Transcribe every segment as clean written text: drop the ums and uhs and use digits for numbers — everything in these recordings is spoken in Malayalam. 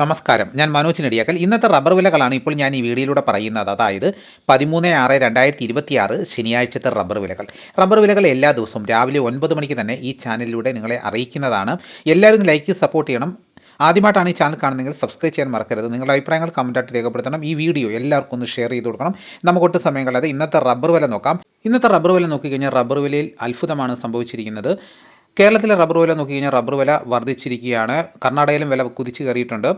നമസ്കാരം, ഞാൻ മനോജ് നെടിയാക്കൽ. ഇന്നത്തെ റബ്ബർ വിലകളാണ് ഇപ്പോൾ ഞാൻ ഈ വീഡിയോയിലൂടെ പറയുന്നത്. അതായത് 13/6/2026 ശനിയാഴ്ചത്തെ റബ്ബർ വിലകൾ. റബ്ബർ വിലകൾ എല്ലാ ദിവസവും രാവിലെ 9 മണിക്ക് തന്നെ ഈ ചാനലിലൂടെ നിങ്ങളെ അറിയിക്കുന്നതാണ്. എല്ലാവരും ലൈക്ക് സപ്പോർട്ട് ചെയ്യണം. ആദ്യമായിട്ടാണ് ഈ ചാനൽ കാണുന്നതെങ്കിൽ സബ്സ്ക്രൈബ് ചെയ്യാൻ മറക്കരുത്. നിങ്ങളുടെ അഭിപ്രായങ്ങൾ കമൻറ്റായിട്ട് രേഖപ്പെടുത്തണം. ഈ വീഡിയോ എല്ലാവർക്കും ഒന്ന് ഷെയർ ചെയ്ത് കൊടുക്കണം. നമുക്കൊട്ട് സമയം കളയാതെ ഇന്നത്തെ റബ്ബർ വില നോക്കാം. ഇന്നത്തെ റബ്ബർ വില നോക്കിക്കഴിഞ്ഞാൽ റബ്ബർ വിലയിൽ അത്ഭുതമാണ് സംഭവിച്ചിരിക്കുന്നത്. കേരളത്തിലെ റബ്ബർ വില നോക്കിക്കഴിഞ്ഞാൽ റബ്ബർ വില വർദ്ധിച്ചിരിക്കുകയാണ്. കർണാടകയിലും വില കുതിച്ച് കയറിയിട്ടുണ്ട്.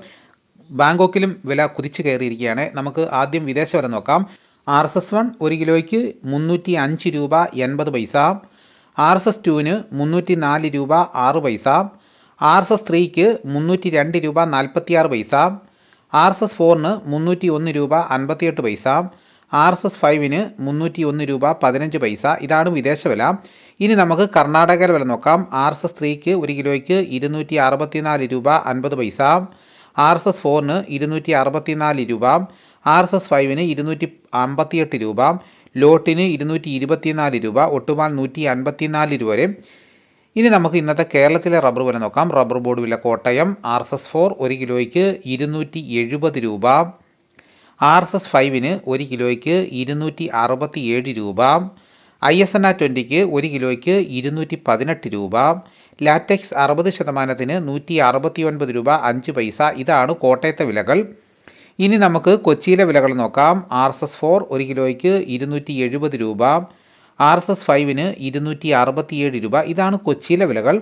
ബാങ്കോക്കിലും വില കുതിച്ച് കയറിയിരിക്കുകയാണ്. നമുക്ക് ആദ്യം വിദേശ വില നോക്കാം. RSS 1 1 കിലോയ്ക്ക് 305 രൂപ 80 പൈസ. RSS 2ന് 304 രൂപ 6 പൈസ. RSS 3ക്ക് 302 രൂപ 46 പൈസ. RSS 4ന് 301 രൂപ 58 പൈസ. RSS 5ന് 301 രൂപ 15 പൈസ. ഇതാണ് വിദേശ വില. ഇനി നമുക്ക് കർണാടകയിലെ വില നോക്കാം. RSS 3ക്ക് 1 കിലോയ്ക്ക് 264 രൂപ 50 പൈസ. RSS 4ന് 264 രൂപ. RSS 5ന് 258 രൂപ. ലോട്ടിന് 224 രൂപ. ഒട്ടുമാൽ 154 രൂപ വരെ. ഇനി നമുക്ക് ഇന്നത്തെ കേരളത്തിലെ റബ്ബർ വില നോക്കാം. റബ്ബർ ബോർഡ് വില കോട്ടയം RSS 4 1 കിലോയ്ക്ക് 270 രൂപ. RSS 5ന് 1 കിലോയ്ക്ക് 267 രൂപ. ISNA 20ക്ക് 1 കിലോയ്ക്ക് 218 രൂപ. ലാറ്റക്സ് 60%-ന് 169 രൂപ 5 പൈസ. ഇതാണ് കോട്ടയത്തെ വിലകൾ. ഇനി നമുക്ക് കൊച്ചിയിലെ വിലകൾ നോക്കാം. RSS 4 1 കിലോയ്ക്ക് 270 രൂപ. RSS 5ന് 267 രൂപ. ഇതാണ് കൊച്ചിയിലെ വിലകൾ.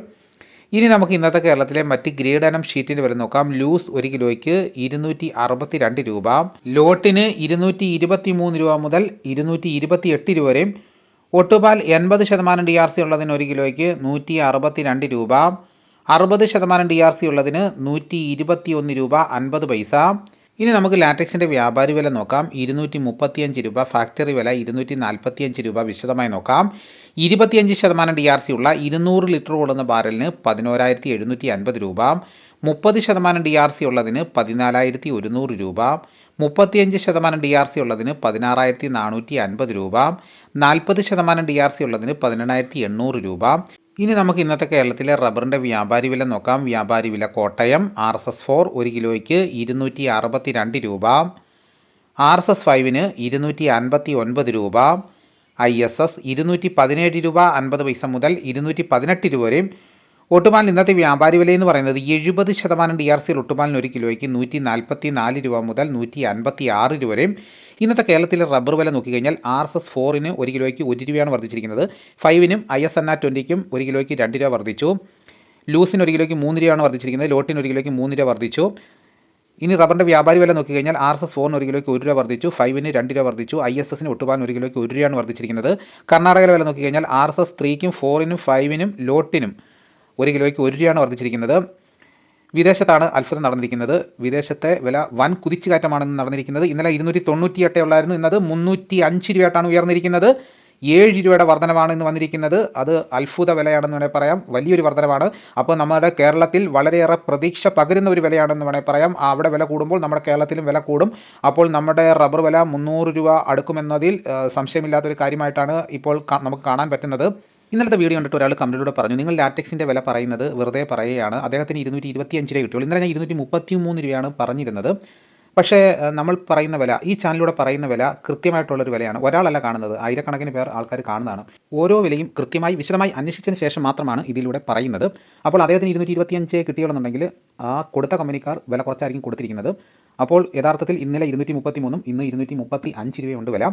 ഇനി നമുക്ക് ഇന്നത്തെ കേരളത്തിലെ മറ്റ് ഗ്രേഡ് ഇനം ഷീറ്റിൻ്റെ വില നോക്കാം. ലൂസ് 1 കിലോയ്ക്ക് 262 രൂപ. ലോട്ടിന് 223 രൂപ മുതൽ 228 രൂപ വരെയും. ഒട്ടുപാൽ 80% DRC ഉള്ളതിന് 1 കിലോയ്ക്ക് 162 രൂപ. 60% DRC ഉള്ളതിന് 121 രൂപ 50 പൈസ. ഇനി നമുക്ക് ലാറ്റക്സിൻ്റെ വ്യാപാരി വില നോക്കാം. 235 രൂപ. ഫാക്ടറി വില 245 രൂപ. വിശദമായി നോക്കാം. 25% DRC ഉള്ള 200 ലിറ്റർ കൊള്ളുന്ന ബാരലിന് 11,750 രൂപ. 30% DRC ഉള്ളതിന് 14,100 രൂപ. 35% DRC ഉള്ളതിന് 16,450 രൂപ. 40% DRC ഉള്ളതിന് 18,800 രൂപ. ഇനി നമുക്ക് ഇന്നത്തെ കേരളത്തിലെ റബ്ബറിൻ്റെ വ്യാപാരി വില നോക്കാം. വ്യാപാരി വില കോട്ടയം RSS 4 1 കിലോയ്ക്ക് 262 രൂപ. RSS 5ന് 259 രൂപ. ISS 217 രൂപ 50 പൈസ മുതൽ 218 രൂപ വരെയും. ഒട്ടുമാലിന് ഇന്നത്തെ വ്യാപാരി വിലയെന്ന് പറയുന്നത് 70% DRC ഒട്ടുമാലിന് 1 കിലോയ്ക്ക് 144 രൂപ മുതൽ 156 രൂപ വരെയും. ഇന്നത്തെ കേരളത്തിലെ റബ്ബർ വില നോക്കിക്കഴിഞ്ഞാൽ RSS 4ന് 1 കിലോയ്ക്ക് 1 രൂപയാണ് വർദ്ധിച്ചിരിക്കുന്നത്. 5നും ISNA 20ക്കും 1 കിലോയ്ക്ക് 2 രൂപ വർദ്ധിച്ചു. ലൂസിന് 1 കിലോയ്ക്ക് 3 രൂപയാണ് വർദ്ധിച്ചിരിക്കുന്നത്. ലോട്ടിന് 1 കിലോയ്ക്ക് 3 രൂപ വർദ്ധിച്ചു. ഇനി റബ്ബറിൻ്റെ വ്യാപാരി വില നോക്കിക്കഴിഞ്ഞാൽ RSS 4ന് 1 കിലോയ്ക്ക് 1 രൂപ വർദ്ധിച്ചു. 5ന് 2 രൂപ വർദ്ധിച്ചു. ISSന് ഒട്ടുപാലിന് 1 കിലോയ്ക്ക് 1 രൂപയാണ് വർദ്ധിച്ചിരിക്കുന്നത്. കർണാടകയിലെ വില നോക്കിക്കഴിഞ്ഞാൽ RSS 3ക്കും 4നും 5നും ലോട്ടിനും 1 കിലോയ്ക്ക് 1 രൂപയാണ് വർദ്ധിച്ചിരിക്കുന്നത്. വിദേശത്താണ് അത്ഭുതം നടന്നിരിക്കുന്നത്. വിദേശത്തെ വില വൻ കുതിച്ചുകയറ്റമാണ് നടന്നിരിക്കുന്നത്. ഇന്നലെ 298 ഉള്ളായിരുന്നു. ഇന്നത് 305 രൂപയായിട്ടാണ് ഉയർന്നിരിക്കുന്നത്. 7 രൂപയുടെ വർധനമാണ് ഇന്ന് വന്നിരിക്കുന്നത്. അത് അത്ഭുത വിലയാണെന്ന് വേണേൽ പറയാം. വലിയൊരു വർധനമാണ്. അപ്പോൾ നമ്മുടെ കേരളത്തിൽ വളരെയേറെ പ്രതീക്ഷ പകരുന്ന ഒരു വിലയാണെന്ന് വേണേൽ പറയാം. അവിടെ വില കൂടുമ്പോൾ നമ്മുടെ കേരളത്തിലും വില കൂടും. അപ്പോൾ നമ്മുടെ റബ്ബർ വില 300 രൂപ അടുക്കുമെന്നതിൽ സംശയമില്ലാത്തൊരു കാര്യമായിട്ടാണ് ഇപ്പോൾ നമുക്ക് കാണാൻ പറ്റുന്നത്. ഇന്നലത്തെ വീഡിയോ കണ്ടിട്ട് ഒരാൾ കമൻറ്റിലൂടെ പറഞ്ഞു, നിങ്ങൾ ലാറ്റക്സിൻ്റെ വില പറയുന്നത് വെറുതെ പറയുകയാണ്, അദ്ദേഹത്തിന് 225 രൂപ കിട്ടുള്ളൂ. ഇന്നലെ ഞാൻ 233 രൂപയാണ് പറഞ്ഞിരുന്നത്. പക്ഷേ നമ്മൾ പറയുന്ന വില, ഈ ചാനലിലൂടെ പറയുന്ന വില കൃത്യമായിട്ടുള്ളൊരു വിലയാണ്. ഒരാളല്ല കാണുന്നത്, ആയിരക്കണക്കിന് പേർ ആൾക്കാർ കാണുന്നതാണ്. ഓരോ വിലയും കൃത്യമായി വിശദമായി അന്വേഷിച്ചതിന് ശേഷം മാത്രമാണ് ഇതിലൂടെ പറയുന്നത്. അപ്പോൾ അദ്ദേഹത്തിന് 225 കിട്ടിയുള്ളെന്നുണ്ടെങ്കിൽ ആ കൊടുത്ത കമ്പനിക്കാർ വില കുറച്ചായിരിക്കും കൊടുത്തിരിക്കുന്നത്. അപ്പോൾ യഥാർത്ഥത്തിൽ ഇന്നലെ 233 ഇന്ന് 235 രൂപയുണ്ട് വില.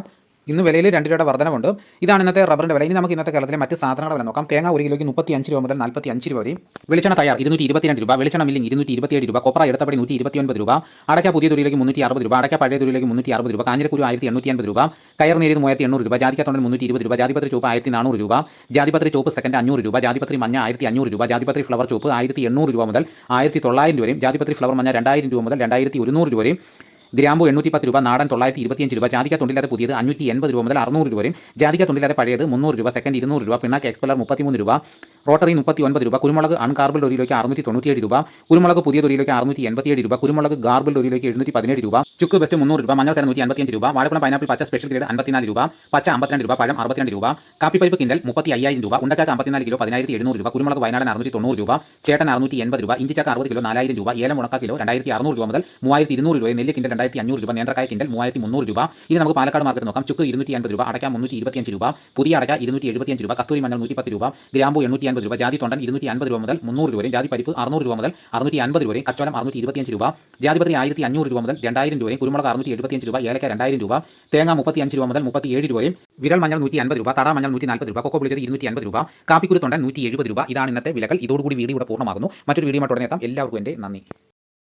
ഇന്ന് വിലയിൽ 2 രൂപയുടെ വർധനമുണ്ട്. ഇതാണ് ഇന്നത്തെ റബ്ബറിൻ്റെ വില. ഇനി നമുക്ക് ഇന്നത്തെ കേരളത്തിലെ മറ്റ് സാധനങ്ങളുടെ വില നോക്കാം. തേങ്ങ 1 കിലോയ്ക്ക് 35 രൂപ മുതൽ 45 രൂപ വരെയും. വെളിച്ചെണ്ണ തയ്യാർ 222 രൂപ. വെളിച്ചെണ്ണ മില്ലിംഗ് 227 രൂപ. കൊപ്ര എടുത്തപടി 129 രൂപ. അടയ്ക്ക പുതിയ തുരിയിലേക്ക് 360 രൂപ. അടയ്ക്ക പഴയ തുരിയിലേക്ക് 360 രൂപ. കാഞ്ഞിരക്കുരു 1850 രൂപ. കയർ നേരിയത് 3800 രൂപ. ജാതിക്ക തൊണ്ടൻ 320 രൂപ. ജാതിപത്രി ചുവപ്പ് 1400 രൂപ. ജാതിപത്രി ചുവപ്പ് സെക്കൻഡ് 500 രൂപ. ജാതിപത്രി മഞ്ഞ 1500 രൂപ. ജാതിപത്രി ഫ്ലവർ ചുവപ്പ് 1800 രൂപ മുതൽ 1900 രൂപ വരെയും. ജാതിപത്രി ഫ്ലവർ മഞ്ഞ 2000 രൂപ മുതൽ 2100 രൂപ വരെയും. ഗ്രാമ്പു 810 രൂപ, നാടൻ 925 രൂപ, ജാതിക്ക തൊണ്ടില്ലാതെ പുതിയത് 580 രൂപ മുതൽ 600 രൂപ വരെയും, ജാതിക്ക തൊണ്ടില്ലാതെ പഴയത് 300 രൂപ, സെക്കൻഡ് 200 രൂപ, പിണ്ണാക്ക് എക്സ്പെല്ലർ 33 രൂപ, റോട്ടറി 39 രൂപ, കുരുമുളക് അൺകാർബിൾഡ് 1 കിലോയ്ക്ക് 697 രൂപ, കുരുമുളക് പുതിയത് 1 കിലോയ്ക്ക് 687 രൂപ, കുരുമുളക് ഗാർബിൾഡ് 1 കിലോയ്ക്ക് 717 രൂപ, ചുക്ക് ബെസ്റ്റ് 300 രൂപ, മഞ്ഞൾ സേന 155 രൂപ, വാഴപ്പഴം പൈനാപ്പിൾ പച്ച സ്പെഷ്യൽ ഗ്രേഡ് 54 രൂപ, പച്ച 52 രൂപ, പഴം 62 രൂപ, കാപ്പിപ്പരിപ്പ് കിൻഡൽ 35,000 രൂപ, ഉണ്ടച്ചാക്ക 54 കിലോ 10,700 രൂപ, കുരുമുളക് വയനാടൻ 690 രൂപ, ചേട്ടൻ 680 രൂപ, ഇഞ്ചിച്ചാക്ക 60 കിലോ 4,000 രൂപ, ഏലം ഉണക്ക കിലോ 2,600 രൂപ മുതൽ 3,200 രൂപ, നെല്ല് കിൻഡൽ 2,500 രൂപ, നേന്ത്രക്കായ കിൻഡൽ 3,300 രൂപ. ഇനി നമുക്ക് പാലക്കാട് മാർക്കറ്റ് നോക്കാം. ചുക്ക് 250 രൂപ, അടയ്ക്ക 325 രൂപ, പുതിയ അടയ്ക്ക 275 രൂപ, കസ്തൂരി മഞ്ഞൾ 110 രൂപ, ഗ്രാമ്പു 850 രൂപ, ജാതി തൊണ്ടൻ 250 രൂപ മുതൽ 300 രൂപ വരെയും, ജാതി പരിപ്പ് 600 രൂപ മുതൽ 650 രൂപ വരെയും, കച്ചോലം 625 രൂപ, ജാതിപത്രി 1,500 രൂപ മുതൽ 2,000 രൂപയും, കുരുമുളക് 675 രൂപ, ഏലക്ക 2,000 രൂപ, തേങ്ങ 35 രൂപ മുതൽ 37 രൂപയും, വിരൽ മഞ്ഞൾ 150 രൂപ, തട മഞ്ഞൾ 140 രൂപ, കൊക്കോ പുളിച്ചത് 250 രൂപ, കാപ്പിക്കുരു തൊണ്ടൻ 170 രൂപ. ഇതാണ് ഇന്നത്തെ വിലകൾ. ഇതോടുകൂടി വീഡിയോ ഇവിടെ പൂർണ്ണമാകുന്നു. മറ്റൊരു വീഡിയോ ഉടനെ എത്താം. എല്ലാവർക്കും എൻ്റെ നന്ദി.